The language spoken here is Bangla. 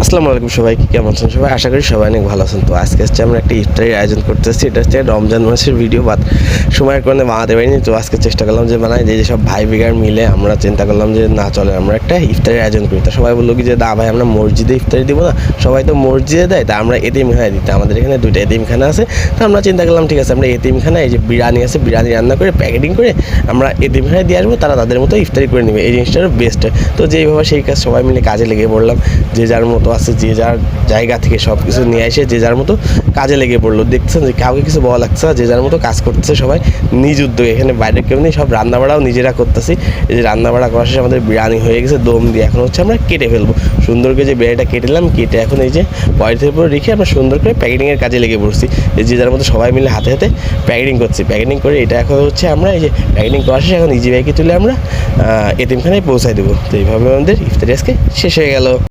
আসসালামু আলাইকুম সবাইকে, কেমন আছেন সবাই? আশা করি সবাই অনেক ভালো আছেন। তো আজকে আমরা একটা ইফতারির আয়োজন করতেছি। এটা হচ্ছে রমজান মাসের ভিডিও, বাট সময়ের কারণে বানাতে পারিনি। তো আজকে চেষ্টা করলাম যে বানাই, যে সব ভাই বিগার মিলে আমরা চিন্তা করলাম যে না চলে আমরা একটা ইফতারির আয়োজন করি। তো সবাই বললো কি যে না ভাই, আমরা মসজিদে ইফতারি দিব না, সবাই তো মসজিদে দেয়, তা আমরা এতিমখানায় দিতে, আমাদের এখানে দুইটা এতিমখানা আছে। তো আমরা চিন্তা করলাম ঠিক আছে, আমরা এতিমখানায় এই যে বিরিয়ানি আছে, বিরিয়ানি রান্না করে প্যাকেটিং করে আমরা এতিমখানায় দিয়ে আসবো, তারা তাদের মতো ইফতারি করে নেবে। এই জিনিসটার বেস্ট হয়। তো যেইভাবে সেই কাজ সবাই মিলে কাজে লেগে পড়লাম। যে যার মতো আছে, যে যার জায়গা থেকে সব কিছু নিয়ে এসে যে যার মতো কাজে লেগে পড়লো। দেখছেন যে কাউকে কিছু বলা লাগছে না, যে যার মতো কাজ করতেছে সবাই নিজ উদ্যোগে। এখানে বাইরে কেউ নেই, সব রান্নাবাড়াও নিজেরা করতেছি। এই যে রান্নাবাড়া করার শেষে আমাদের বিরিয়ানি হয়ে গেছে দম দিয়ে। এখন হচ্ছে আমরা কেটে ফেলবো সুন্দর করে। যে বিরিয়ানিটা কেটেলাম, কেটে এখন এই যে পলিথিনের উপরে রেখে আমরা সুন্দর করে প্যাকেটিংয়ের কাজে লেগে পড়ছি। যে যার মতো সবাই মিলে হাতে হাতে প্যাকেটিং করছি। প্যাকেটিং করে এটা এখন হচ্ছে আমরা এই যে প্যাকেটিং করার শেষে এখন ইজি বাইকে তুলে আমরা এতিমখানায় পৌঁছায় দেবো। তো এইভাবে আমাদের ইফতারি আজকে শেষ হয়ে গেল।